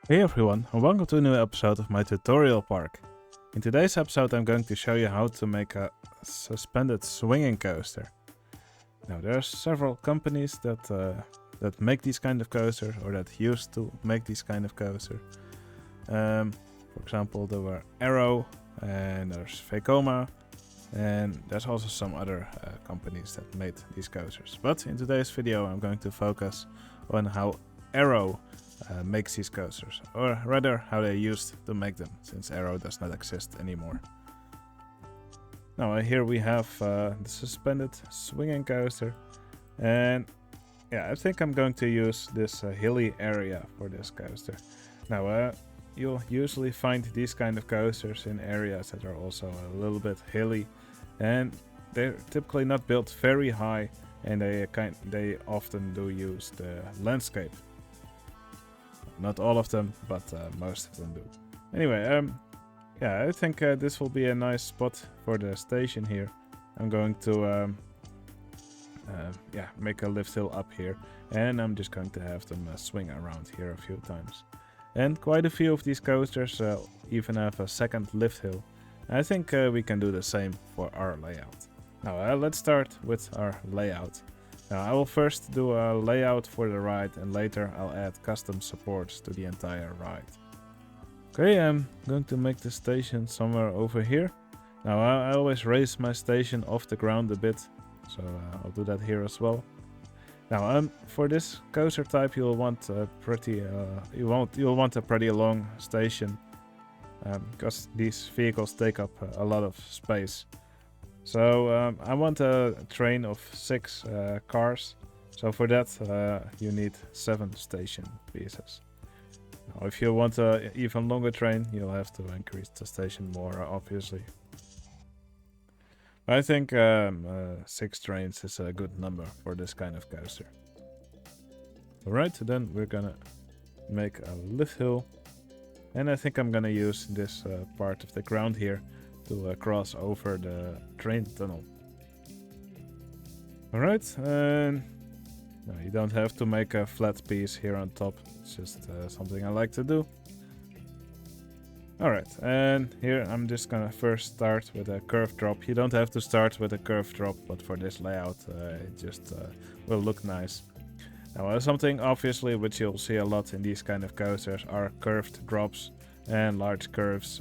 Hey everyone, and welcome to a new episode of my tutorial park. In today's episode I'm going to show you how to make a suspended swinging coaster. Now there are several companies that make these kind of coasters, or that used to make these kind of coasters. For example, there were Arrow, and there's Vekoma, and there's also some other companies that made these coasters. But in today's video I'm going to focus on how Arrow makes these coasters, or rather how they used to make them, since Arrow does not exist anymore. Now here we have the suspended swinging coaster, and yeah, I think I'm going to use this hilly area for this coaster. Now you'll usually find these kind of coasters in areas that are also a little bit hilly, and they're typically not built very high, and they often do use the landscape. Not all of them, but most of them do. Anyway, yeah, I think this will be a nice spot for the station here. I'm going to yeah, make a lift hill up here, and I'm just going to have them swing around here a few times. And quite a few of these coasters even have a second lift hill. I think we can do the same for our layout. Now let's start with our layout. Now I will first do a layout for the ride, and later I'll add custom supports to the entire ride. Okay, I'm going to make the station somewhere over here. Now I always raise my station off the ground a bit, so I'll do that here as well. Now for this coaster type you'll want a pretty you'll want a pretty long station, because these vehicles take up a lot of space. So I want a train of 6 cars, so for that you need 7 station pieces. Now if you want an even longer train, you'll have to increase the station more, obviously. I think 6 trains is a good number for this kind of coaster. Alright, then we're gonna make a lift hill, and I think I'm gonna use this part of the ground here to cross over the train tunnel. Alright, no, you don't have to make a flat piece here on top, it's just something I like to do. Alright, and here I'm just gonna first start with a curved drop. You don't have to start with a curved drop, but for this layout it just will look nice. Now something obviously which you'll see a lot in these kind of coasters are curved drops and large curves,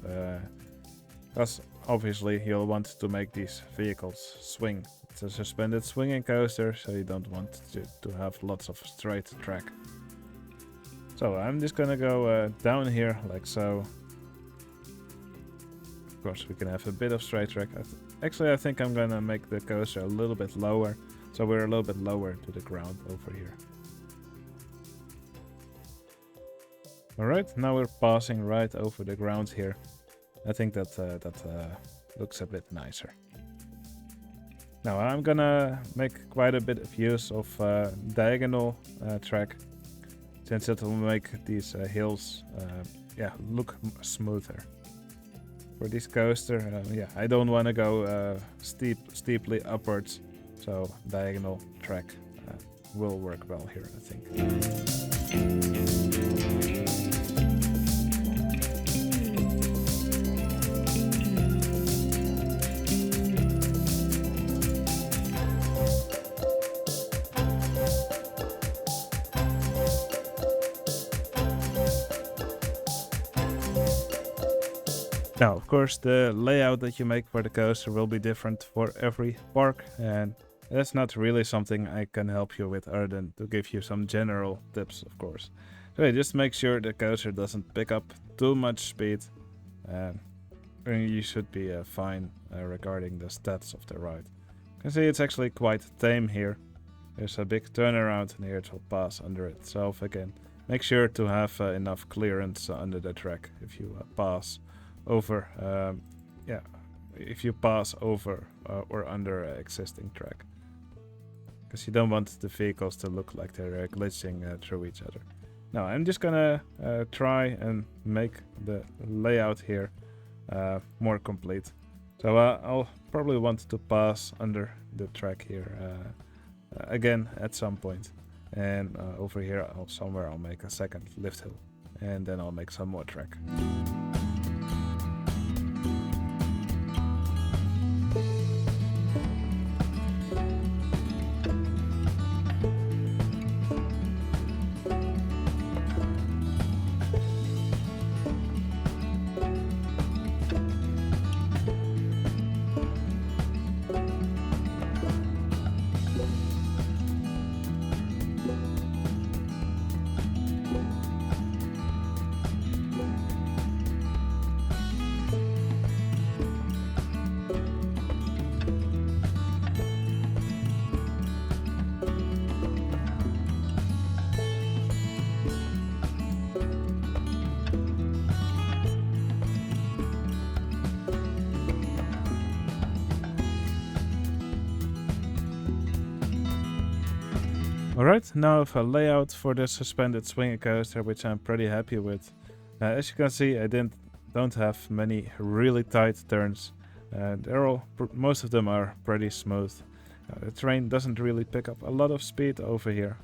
because obviously you'll want to make these vehicles swing. It's a suspended swinging coaster, so you don't want to have lots of straight track. So I'm just gonna go down here like so. Of course we can have a bit of straight track. Actually I think I'm gonna make the coaster a little bit lower, so we're a little bit lower to the ground over here. Alright, now we're passing right over the ground here. I think that looks a bit nicer. Now I'm gonna make quite a bit of use of diagonal track, since it will make these hills yeah, look smoother. For this coaster, yeah, I don't want to go steeply upwards, so diagonal track will work well here, I think. Now, of course, the layout that you make for the coaster will be different for every park, and that's not really something I can help you with other than to give you some general tips, of course. So just make sure the coaster doesn't pick up too much speed, and you should be fine regarding the stats of the ride. You can see it's actually quite tame here. There's a big turnaround, and here it will pass under itself again. Make sure to have enough clearance under the track if you pass over, yeah, if you pass over or under existing track, because you don't want the vehicles to look like they're glitching through each other. Now I'm just gonna try and make the layout here more complete. So I'll probably want to pass under the track here again at some point, and over here somewhere I'll make a second lift hill, and then I'll make some more track. Alright, now I have a layout for the suspended swinging coaster, which I'm pretty happy with. As you can see, I don't have many really tight turns. Most of them are pretty smooth. The train doesn't really pick up a lot of speed over here,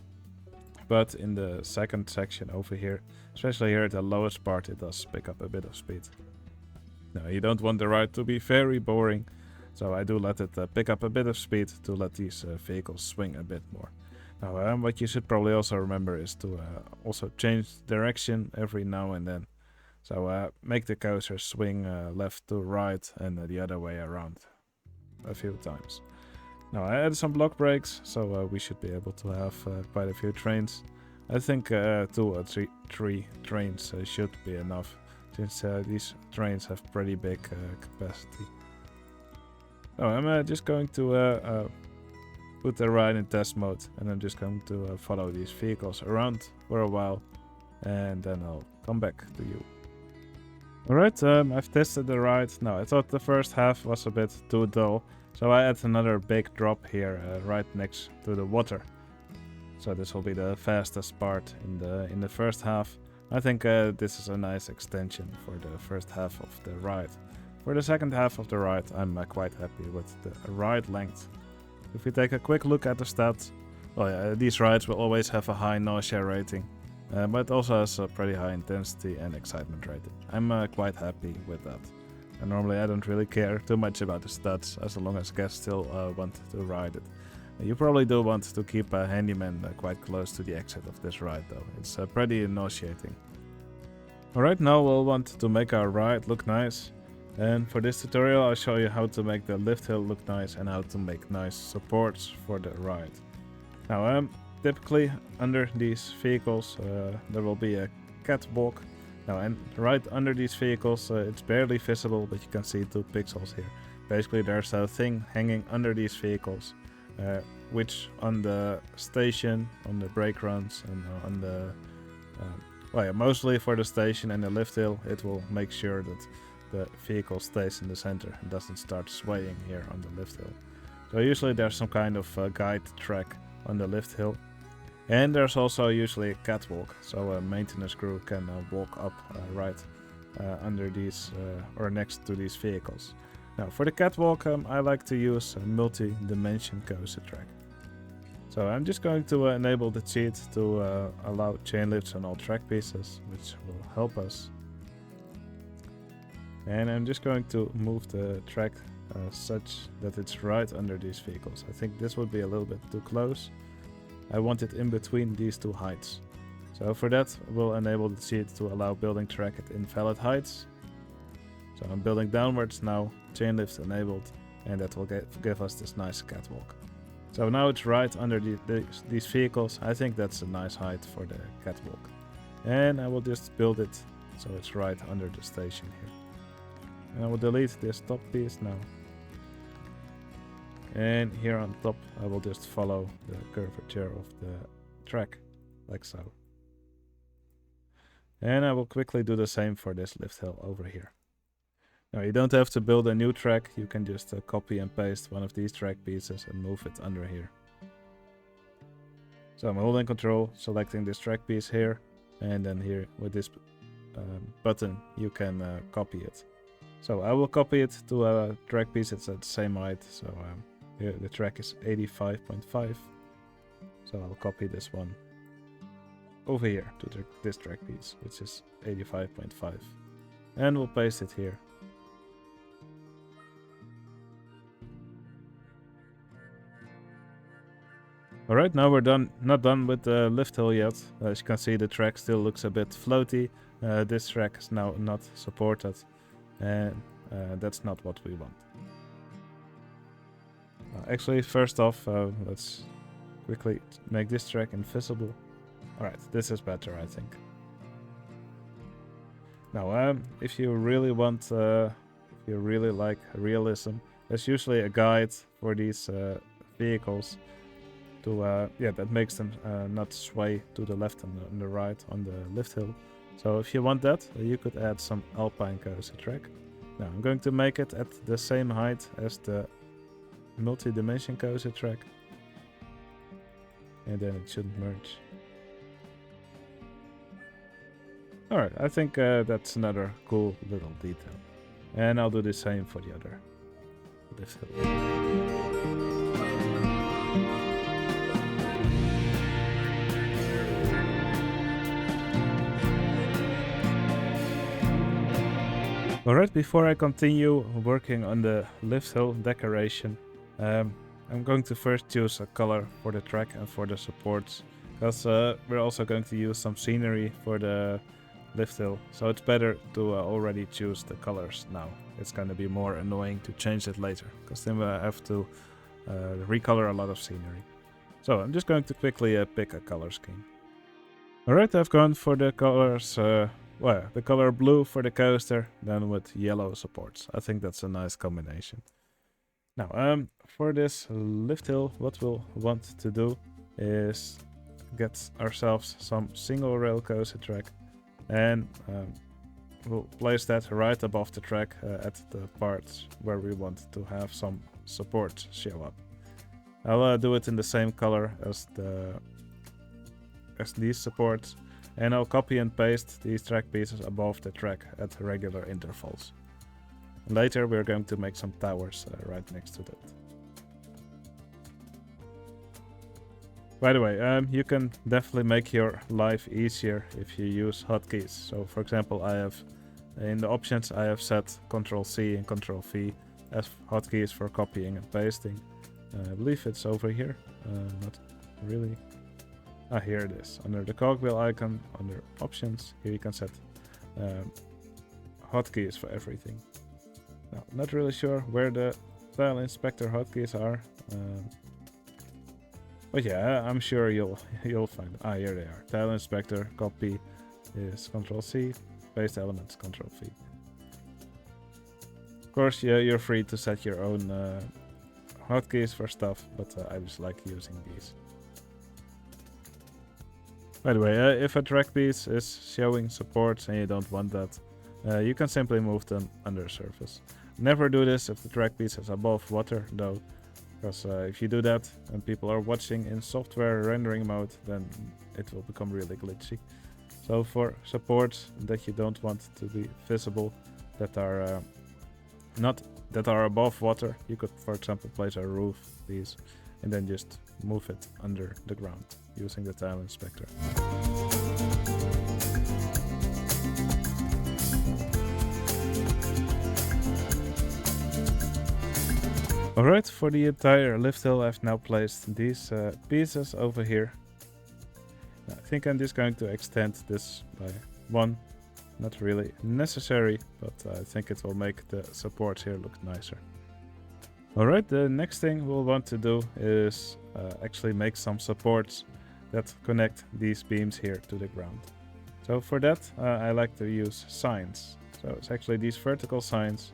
but in the second section over here, especially here at the lowest part, it does pick up a bit of speed. Now, you don't want the ride to be very boring, so I do let it pick up a bit of speed to let these vehicles swing a bit more. Now, what you should probably also remember is to also change direction every now and then. So make the coaster swing left to right and the other way around a few times. Now I added some block brakes, so we should be able to have quite a few trains. I think 2 or 3 trains should be enough, since these trains have pretty big capacity. So I'm just going to put the ride in test mode, and I'm just going to follow these vehicles around for a while, and then I'll come back to you. Alright, I've tested the ride. Now, I thought the first half was a bit too dull, so I add another big drop here right next to the water. So this will be the fastest part in the first half. I think this is a nice extension for the first half of the ride. For the second half of the ride, I'm quite happy with the ride length. If we take a quick look at the stats, well, yeah, these rides will always have a high nausea rating, but it also has a pretty high intensity and excitement rating. I'm quite happy with that. And normally I don't really care too much about the stats, as long as guests still want to ride it. You probably do want to keep a handyman quite close to the exit of this ride though. It's pretty nauseating. Alright, now we'll want to make our ride look nice. And for this tutorial I'll show you how to make the lift hill look nice and how to make nice supports for the ride. Now typically under these vehicles there will be a catwalk. Now, and right under these vehicles it's barely visible, but you can see 2 pixels here. Basically there's a thing hanging under these vehicles, which on the station, on the brake runs and on the mostly for the station and the lift hill, it will make sure that the vehicle stays in the center and doesn't start swaying here on the lift hill. So usually there's some kind of guide track on the lift hill, and there's also usually a catwalk, so a maintenance crew can walk up right under these or next to these vehicles. Now for the catwalk I like to use a multi-dimension coaster track. So I'm just going to enable the cheat to allow chain lifts on all track pieces, which will help us. And I'm just going to move the track such that it's right under these vehicles. I think this would be a little bit too close. I want it in between these 2 heights. So for that we'll enable the cheat to allow building track at invalid heights. So I'm building downwards now, chain lifts enabled, and that will give us this nice catwalk. So now it's right under these vehicles. I think that's a nice height for the catwalk. And I will just build it so it's right under the station here. And I will delete this top piece now. And here on top I will just follow the curvature of the track, like so. And I will quickly do the same for this lift hill over here. Now you don't have to build a new track, you can just copy and paste one of these track pieces and move it under here. So I'm holding control, selecting this track piece here, and then here with this button you can copy it. So I will copy it to a track piece that's at the same height. So here the track is 85.5. So I'll copy this one over here to this track piece, which is 85.5. And we'll paste it here. Alright, now we're not done with the lift hill yet. As you can see, the track still looks a bit floaty. This track is now not supported, and that's not what we want. Actually, first off, let's quickly make this track invisible. Alright, this is better, I think. Now, if you really want, if you really like realism, there's usually a guide for these vehicles to, that makes them not sway to the left and the right on the lift hill. So if you want that, you could add some alpine coaster track. Now I'm going to make it at the same height as the multi-dimension coaster track, and then it shouldn't merge. Alright, I think that's another cool little detail. And I'll do the same for the other lift hill. Alright, before I continue working on the lift hill decoration, I'm going to first choose a color for the track and for the supports, because we're also going to use some scenery for the lift hill, so it's better to already choose the colors now. It's going to be more annoying to change it later, because then I have to recolor a lot of scenery. So I'm just going to quickly pick a color scheme. Alright, I've gone for the colors, the color blue for the coaster, then with yellow supports. I think that's a nice combination. Now, for this lift hill, what we'll want to do is get ourselves some single rail coaster track, and we'll place that right above the track at the parts where we want to have some supports show up. I'll do it in the same color as these supports, and I'll copy and paste these track pieces above the track at regular intervals. Later we're going to make some towers right next to that. By the way, you can definitely make your life easier if you use hotkeys. So for example, I have in the options I have set Ctrl-C and Ctrl-V as hotkeys for copying and pasting. I believe it's over here, not really. Here it is. Under the cogwheel icon, under options, here you can set hotkeys for everything. Now, not really sure where the tile inspector hotkeys are, but yeah, I'm sure you'll find. Here they are. Tile inspector, copy is Ctrl-C, paste elements, Ctrl-V. Of course, you're free to set your own hotkeys for stuff, but I just like using these. By the way, if a track piece is showing supports and you don't want that, you can simply move them under surface. Never do this if the track piece is above water though, because if you do that and people are watching in software rendering mode, then it will become really glitchy. So for supports that you don't want to be visible, that are above water, you could for example place a roof piece and then just move it under the ground using the tile inspector. Alright, for the entire lift hill I've now placed these pieces over here. I think I'm just going to extend this by one. Not really necessary, but I think it will make the supports here look nicer. Alright, the next thing we'll want to do is actually make some supports that connect these beams here to the ground. So for that I like to use signs. So it's actually these vertical signs,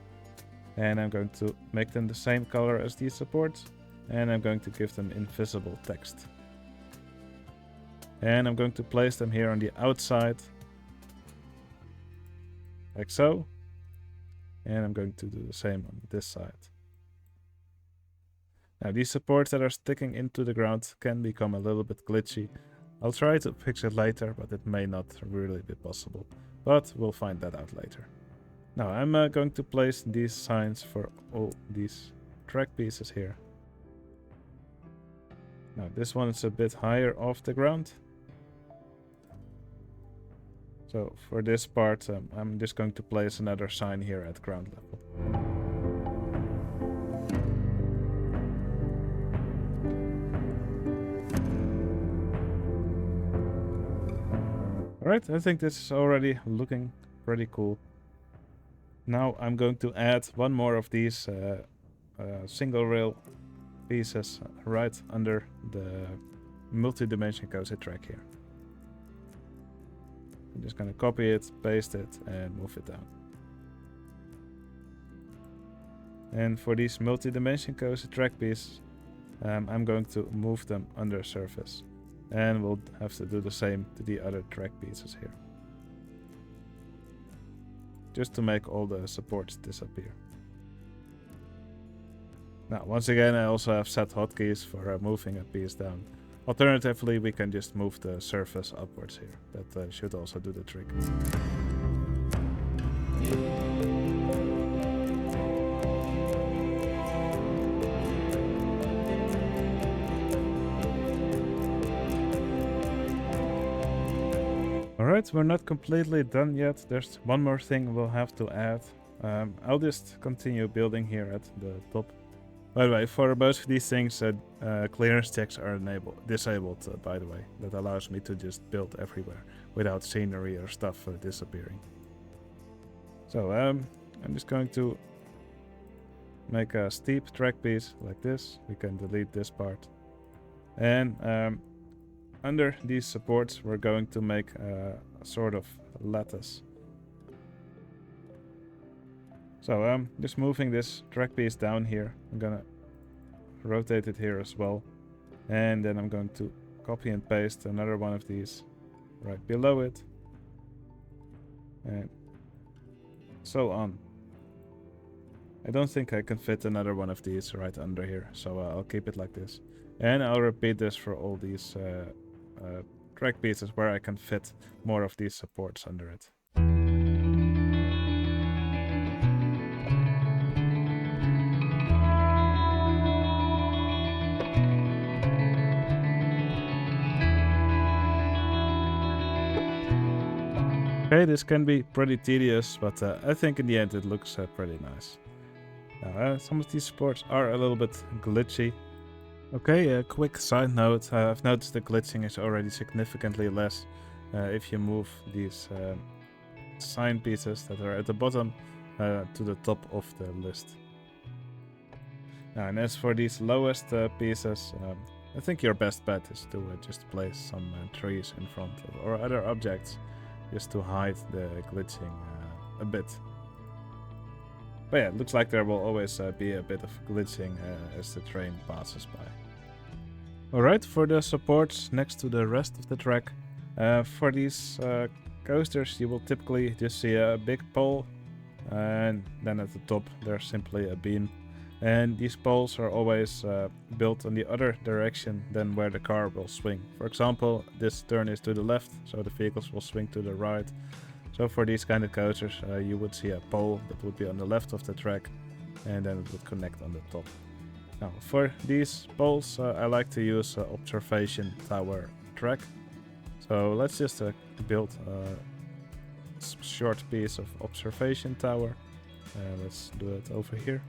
and I'm going to make them the same color as these supports, and I'm going to give them invisible text. And I'm going to place them here on the outside, like so, and I'm going to do the same on this side. Now these supports that are sticking into the ground can become a little bit glitchy. I'll try to fix it later, but it may not really be possible. But we'll find that out later. Now I'm going to place these signs for all these track pieces here. Now this one is a bit higher off the ground. So for this part, I'm just going to place another sign here at ground level. Alright, I think this is already looking pretty cool. Now I'm going to add one more of these single rail pieces right under the multi-dimension coaster track here. I'm just going to copy it, paste it, and move it down. And for these multi-dimension coaster track pieces, I'm going to move them under surface. And we'll have to do the same to the other track pieces here. Just to make all the supports disappear. Now, once again, I also have set hotkeys for moving a piece down. Alternatively, we can just move the surface upwards here. That should also do the trick. Alright, we're not completely done yet. There's one more thing we'll have to add. I'll just continue building here at the top. By the way, for both of these things, clearance checks are disabled, by the way. That allows me to just build everywhere without scenery or stuff disappearing. So, I'm just going to make a steep track piece like this. We can delete this part. And under these supports, we're going to make a sort of lattice. So I'm just moving this track piece down here. I'm gonna rotate it here as well. And then I'm going to copy and paste another one of these right below it. And so on. I don't think I can fit another one of these right under here, so I'll keep it like this. And I'll repeat this for all these track pieces where I can fit more of these supports under it. Okay, this can be pretty tedious, but I think in the end it looks pretty nice. Now, some of these supports are a little bit glitchy. Okay, a quick side note, I've noticed the glitching is already significantly less if you move these sign pieces that are at the bottom to the top of the list. Now, and as for these lowest pieces, I think your best bet is to just place some trees in front of, or other objects, just to hide the glitching a bit. But yeah, it looks like there will always be a bit of glitching as the train passes by. Alright, for the supports next to the rest of the track, for these coasters you will typically just see a big pole, and then at the top there's simply a beam. And these poles are always built on the other direction than where the car will swing. For example, this turn is to the left, so the vehicles will swing to the right. So for these kind of coasters, you would see a pole that would be on the left of the track, and then it would connect on the top. Now, for these poles, I like to use observation tower track. So let's just build a short piece of observation tower. Let's do it over here.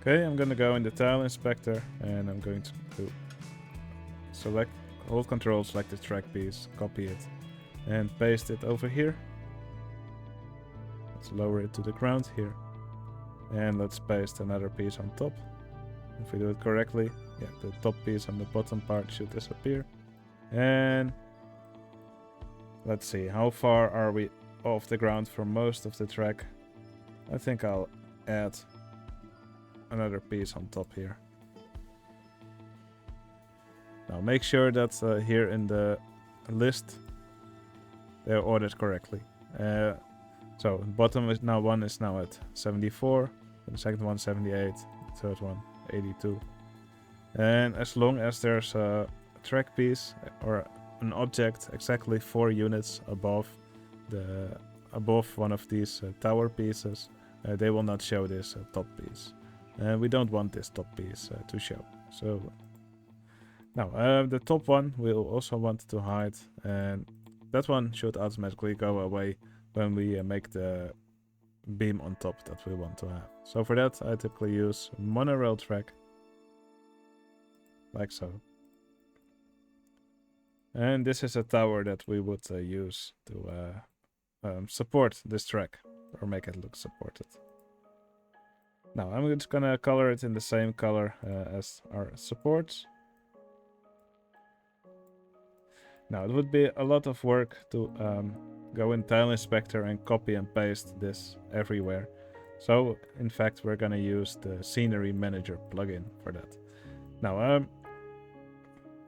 Okay, I'm gonna go in the tile inspector, and I'm going to select, hold Control, select the track piece, copy it, and paste it over here. Let's lower it to the ground here, and let's paste another piece on top. If we do it correctly, yeah, the top piece on the bottom part should disappear. And let's see, how far are we off the ground for most of the track? I think I'll add another piece on top here. Now make sure that here in the list they're ordered correctly. So the bottom is now one is now at 74, the second one 78, the third one 82. And as long as there's a track piece or an object exactly 4 units above one of these tower pieces, they will not show this top piece. We don't want this top piece to show. So Now, the top one we'll also want to hide, and that one should automatically go away when we make the beam on top that we want to have. So for that, I typically use monorail track, like so. And this is a tower that we would use to support this track, or make it look supported. Now I'm just gonna color it in the same color as our supports. Now it would be a lot of work to go in Tile Inspector and copy and paste this everywhere. So in fact we're gonna use the Scenery Manager plugin for that. Now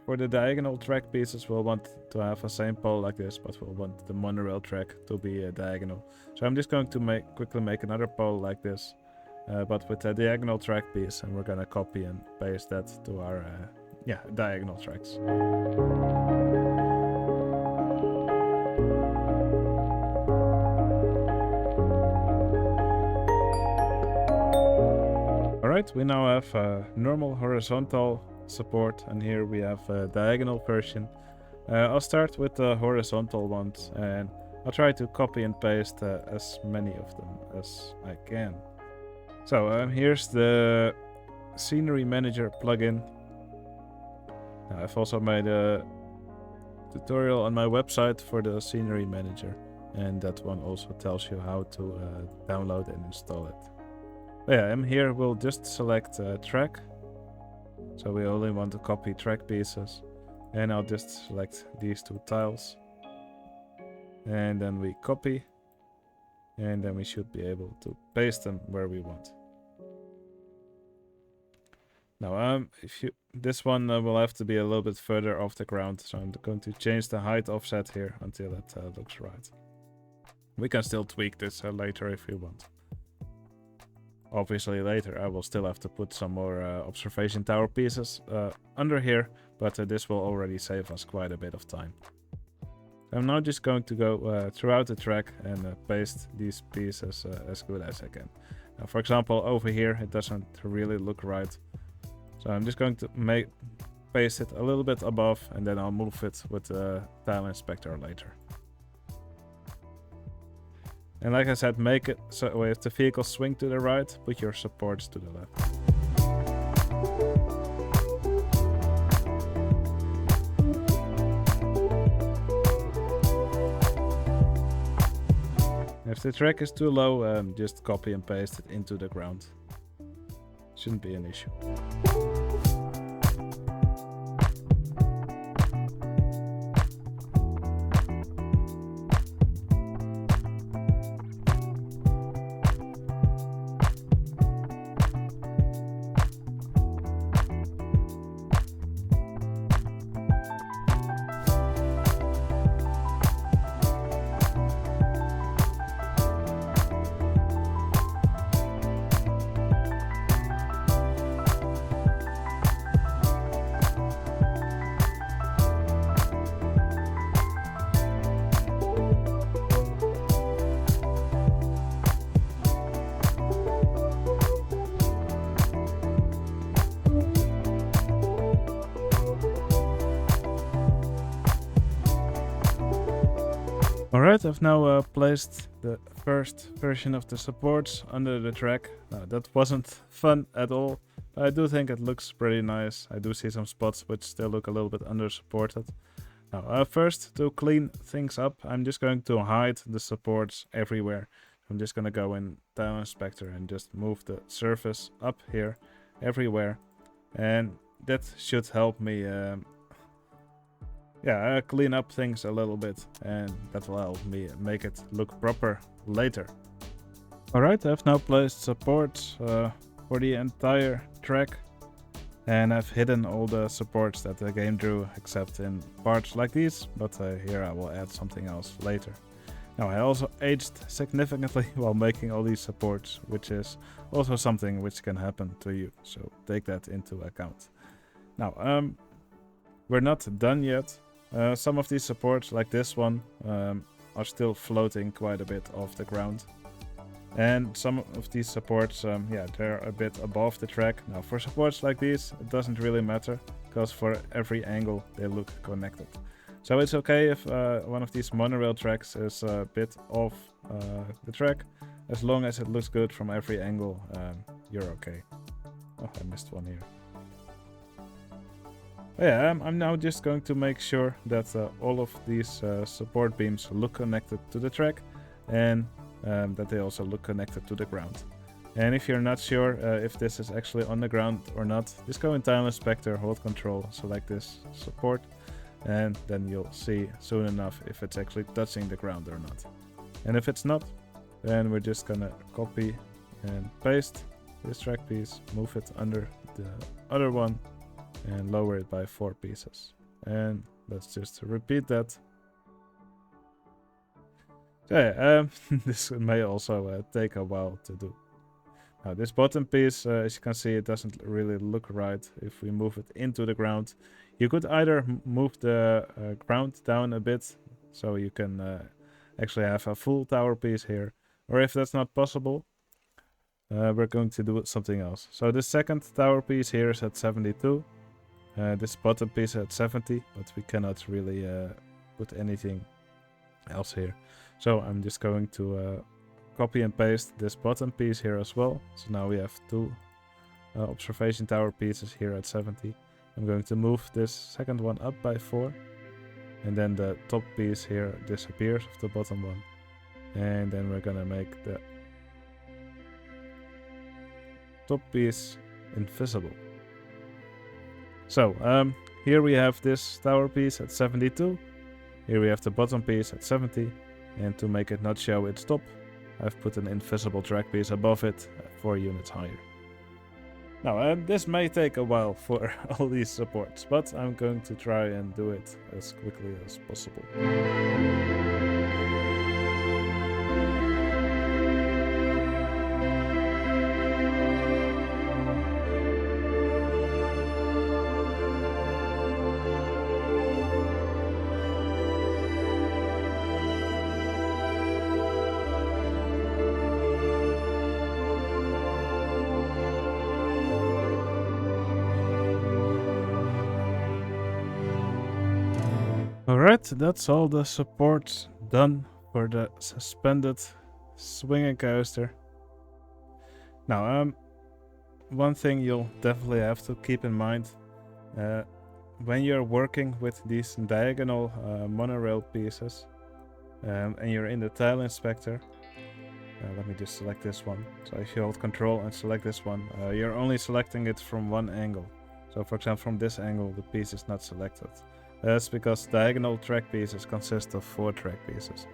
for the diagonal track pieces we'll want to have a same pole like this, but we'll want the monorail track to be diagonal. So I'm just going to quickly make another pole like this, but with a diagonal track piece, and we're gonna copy and paste that to our diagonal tracks. Alright, we now have a normal horizontal support, and here we have a diagonal version. I'll start with the horizontal ones, and I'll try to copy and paste as many of them as I can. So here's the Scenery Manager plugin. Now, I've also made a tutorial on my website for the Scenery Manager, and that one also tells you how to download and install it. But yeah, here we'll just select track. So we only want to copy track pieces, and I'll just select these two tiles, and then we copy, and then we should be able to paste them where we want. Now this one will have to be a little bit further off the ground, so I'm going to change the height offset here until it looks right. We can still tweak this later if we want. Obviously later I will still have to put some more observation tower pieces under here, but this will already save us quite a bit of time. I'm now just going to go throughout the track and paste these pieces as good as I can. Now, for example, over here it doesn't really look right, so I'm just going to paste it a little bit above, and then I'll move it with the Tile Inspector later. And like I said, make it so if the vehicles swing to the right, put your supports to the left. If the track is too low, just copy and paste it into the ground. Shouldn't be an issue. Alright, I've now placed the first version of the supports under the track. That wasn't fun at all. I do think it looks pretty nice. I do see some spots which still look a little bit under supported. Now, first, to clean things up, I'm just going to hide the supports everywhere. I'm just going to go in Tile Inspector and just move the surface up here everywhere. And that should help me clean up things a little bit, and that will help me make it look proper later. Alright, I've now placed supports for the entire track, and I've hidden all the supports that the game drew except in parts like these, but here I will add something else later. Now, I also aged significantly while making all these supports, which is also something which can happen to you, so take that into account. Now, we're not done yet. Some of these supports, like this one, are still floating quite a bit off the ground. And some of these supports, they're a bit above the track. Now, for supports like these, it doesn't really matter. because for every angle they look connected. So it's okay if one of these monorail tracks is a bit off the track. As long as it looks good from every angle, you're okay. Oh, I missed one here. Yeah, I'm now just going to make sure that all of these support beams look connected to the track, and that they also look connected to the ground. And if you're not sure if this is actually on the ground or not, just go in Tile Inspector, hold Control, select this support, and then you'll see soon enough if it's actually touching the ground or not. And if it's not, then we're just gonna copy and paste this track piece, move it under the other one, and lower it by 4 pieces. And let's just repeat that. So yeah, this may also take a while to do. Now this bottom piece, as you can see, it doesn't really look right if we move it into the ground. You could either move the ground down a bit, so you can actually have a full tower piece here. Or if that's not possible, we're going to do something else. So the second tower piece here is at 72. This bottom piece at 70, but we cannot really put anything else here. So I'm just going to copy and paste this bottom piece here as well. So now we have 2 observation tower pieces here at 70. I'm going to move this second one up by 4. And then the top piece here disappears of the bottom one. And then we're gonna make the top piece invisible. So here we have this tower piece at 72. Here we have the bottom piece at 70. And to make it not show its top, I've put an invisible track piece above it 4 units higher. Now this may take a while for all these supports, but I'm going to try and do it as quickly as possible. Alright, that's all the supports done for the suspended swinging coaster. Now, one thing you'll definitely have to keep in mind when you're working with these diagonal monorail pieces and you're in the tile inspector. Let me just select this one. So if you hold Control and select this one, you're only selecting it from one angle. So for example, from this angle, the piece is not selected. That's because diagonal track pieces consist of 4 track pieces.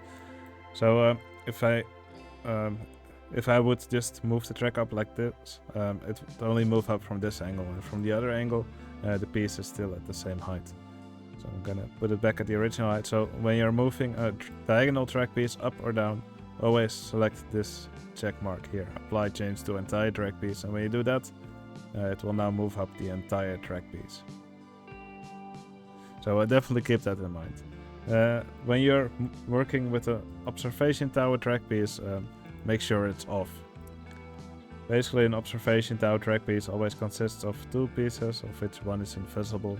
So if I would just move the track up like this, it would only move up from this angle, and from the other angle, the piece is still at the same height. So I'm gonna put it back at the original height. So when you're moving a diagonal track piece up or down, always select this check mark here, apply change to entire track piece, and when you do that, it will now move up the entire track piece. So definitely keep that in mind. When you're working with an observation tower track piece, make sure it's off. Basically, an observation tower track piece always consists of 2 pieces, of which one is invisible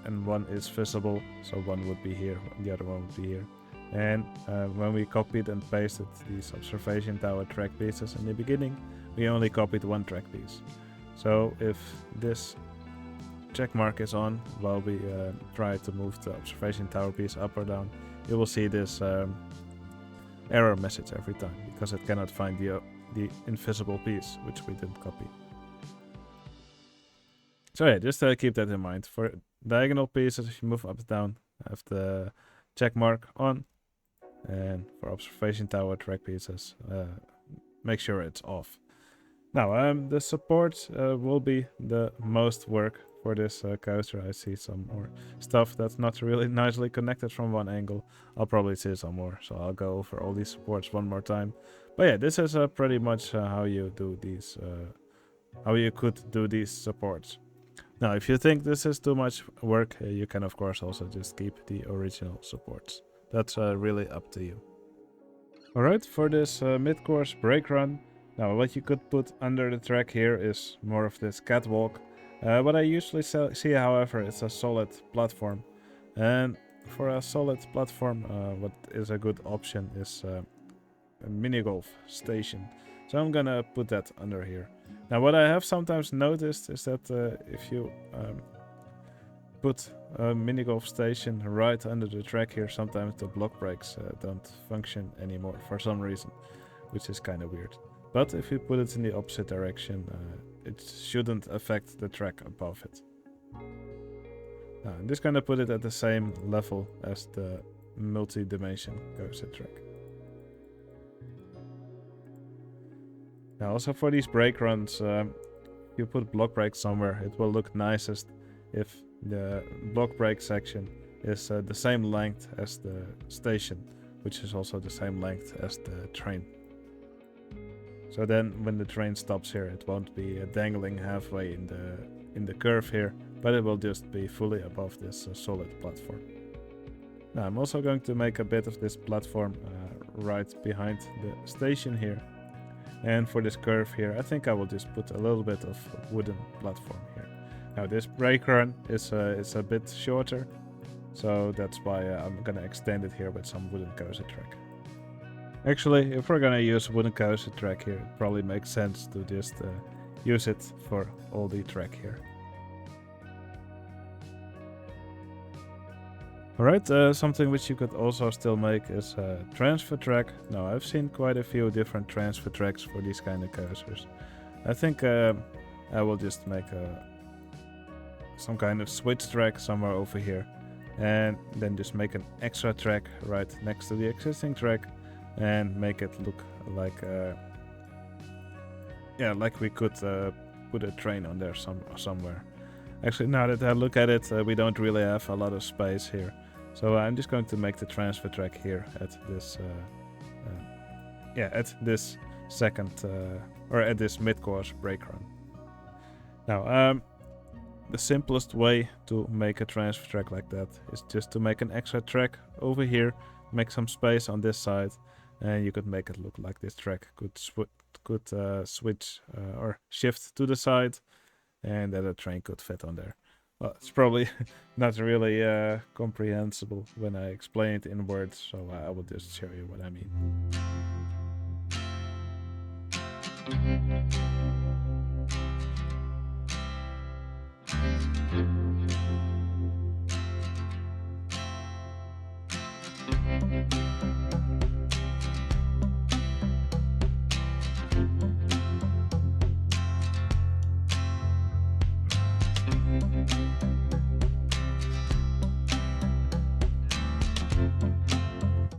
and one is visible. So one would be here, and the other one would be here. And when we copied and pasted these observation tower track pieces in the beginning, we only copied 1 track piece. So if this check mark is on while we try to move the observation tower piece up or down, you will see this error message every time because it cannot find the invisible piece which we didn't copy. So yeah, just keep that in mind. For diagonal pieces, if you move up and down, have the check mark on, and for observation tower track pieces, make sure it's off. Now the support will be the most work for this coaster. I see some more stuff that's not really nicely connected from one angle. I'll probably see some more, so I'll go over all these supports one more time. But yeah, this is pretty much how you do these, how you could do these supports. Now, if you think this is too much work, you can of course also just keep the original supports. That's really up to you. Alright, for this mid-course brake run, now what you could put under the track here is more of this catwalk. What I usually see, however, is a solid platform. And for a solid platform, what is a good option is a mini golf station. So I'm gonna put that under here. Now what I have sometimes noticed is that if you put a mini golf station right under the track here, sometimes the block brakes don't function anymore for some reason, which is kind of weird. But if you put it in the opposite direction, it shouldn't affect the track above it. Now I'm just gonna put it at the same level as the multi-dimension coaster track. Now also for these brake runs, if you put block brakes somewhere, it will look nicest if the block brake section is the same length as the station, which is also the same length as the train. So then when the train stops here, it won't be dangling halfway in the curve here, but it will just be fully above this solid platform. Now I'm also going to make a bit of this platform right behind the station here. And for this curve here, I think I will just put a little bit of wooden platform here. Now this brake run is a bit shorter, so that's why I'm gonna extend it here with some wooden coaster track. Actually, if we're gonna use wooden coaster track here, it probably makes sense to just use it for all the track here. Alright, something which you could also still make is a transfer track. Now I've seen quite a few different transfer tracks for these kind of coasters. I think I will just make some kind of switch track somewhere over here, and then just make an extra track right next to the existing track and make it look like like we could put a train on there somewhere. Actually, now that I look at it, we don't really have a lot of space here. So I'm just going to make the transfer track here at this, at this second, or at this mid-course brake run. Now, the simplest way to make a transfer track like that is just to make an extra track over here, make some space on this side, and you could make it look like this track could switch or shift to the side, and that a train could fit on there. Well, it's probably not really comprehensible when I explain it in words, so I will just show you what I mean.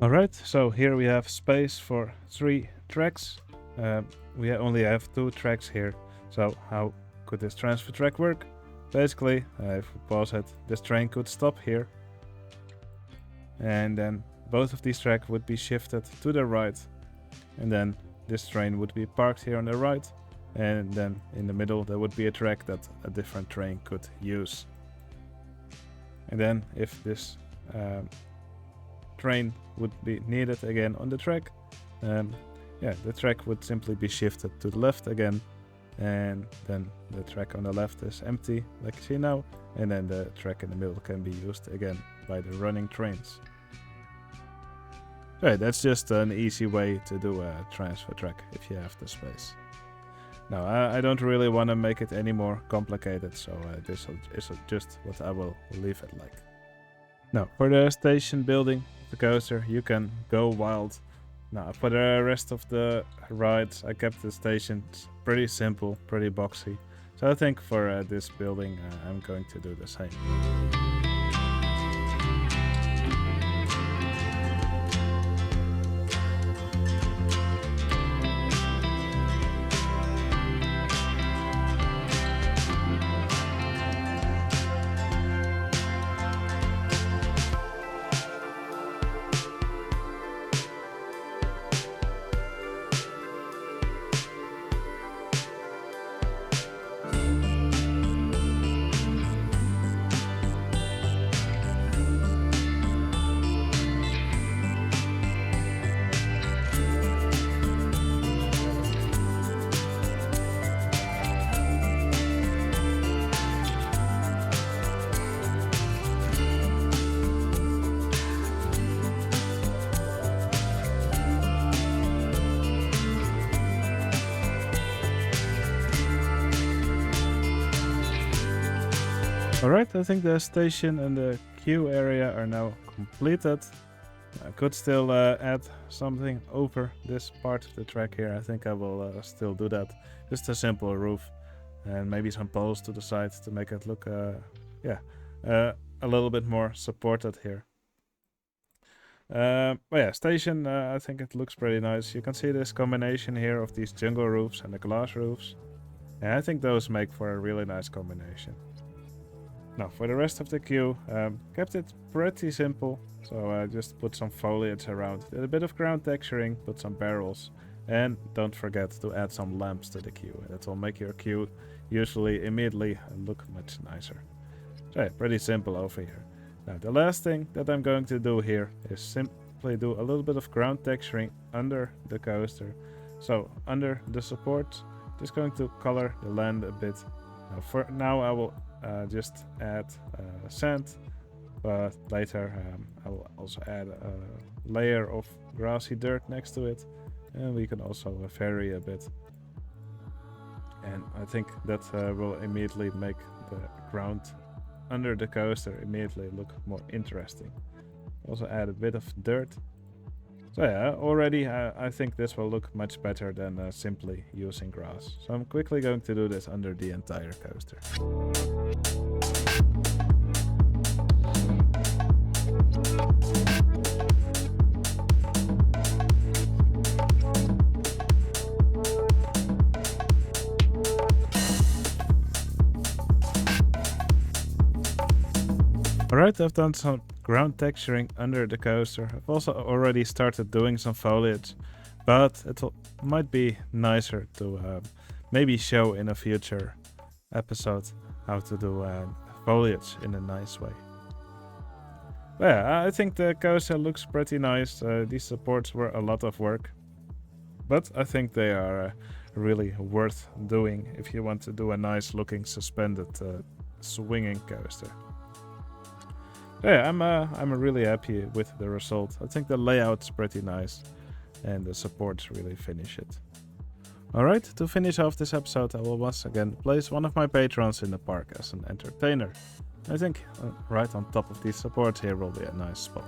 Alright, so here we have space for 3 tracks. We only have 2 tracks here. So how could this transfer track work? Basically, if we pause it, this train could stop here. And then both of these tracks would be shifted to the right. And then this train would be parked here on the right. And then in the middle there would be a track that a different train could use. And then if this train would be needed again on the track, the track would simply be shifted to the left again, and then the track on the left is empty like you see now, and then the track in the middle can be used again by the running trains. Right, that's just an easy way to do a transfer track if you have the space. Now I don't really want to make it any more complicated, so this is just what I will leave it like. Now for the station building the coaster, you can go wild. Now for the rest of the rides, I kept the stations pretty simple, pretty boxy. So I think for this building I'm going to do the same. Alright, I think the station and the queue area are now completed. I could still add something over this part of the track here. I think I will still do that. Just a simple roof and maybe some poles to the side to make it look a little bit more supported here. But yeah, station, I think it looks pretty nice. You can see this combination here of these jungle roofs and the glass roofs. And I think those make for a really nice combination. Now for the rest of the queue, kept it pretty simple. So I just put some foliage around, did a bit of ground texturing, put some barrels. And don't forget to add some lamps to the queue. That will make your queue usually immediately look much nicer. So yeah, pretty simple over here. Now the last thing that I'm going to do here is simply do a little bit of ground texturing under the coaster. So under the support, just going to color the land a bit. Now for now I will just add sand, but later I will also add a layer of grassy dirt next to it, and we can also vary a bit. And I think that will immediately make the ground under the coaster immediately look more interesting. Also add a bit of dirt. So yeah, already I think this will look much better than simply using grass. So I'm quickly going to do this under the entire coaster. Alright, I've done some ground texturing under the coaster. I've also already started doing some foliage, but it might be nicer to maybe show in a future episode how to do foliage in a nice way. But yeah, I think the coaster looks pretty nice. These supports were a lot of work, but I think they are really worth doing if you want to do a nice looking suspended swinging coaster. Yeah, I'm really happy with the result. I think the layout's pretty nice and the supports really finish it. Alright, to finish off this episode I will once again place one of my patrons in the park as an entertainer. I think right on top of these supports here will be a nice spot.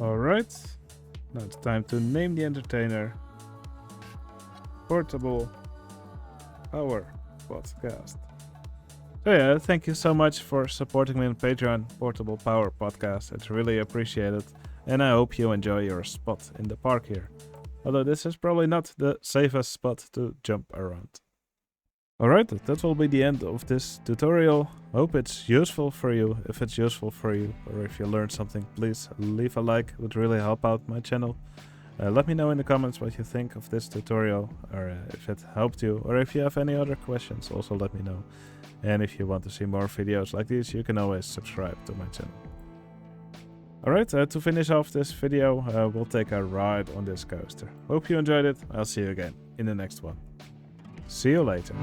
Alright. Now it's time to name the entertainer. Portable Power Podcast. So yeah, thank you so much for supporting me on Patreon, Portable Power Podcast. It's really appreciated, and I hope you enjoy your spot in the park here. Although this is probably not the safest spot to jump around. Alright, that will be the end of this tutorial. Hope it's useful for you. If it's useful for you, or if you learned something, please leave a like. It would really help out my channel. Let me know in the comments what you think of this tutorial, or if it helped you, or if you have any other questions, also let me know. And if you want to see more videos like these, you can always subscribe to my channel. Alright, to finish off this video, we'll take a ride on this coaster. Hope you enjoyed it. I'll see you again in the next one. See you later.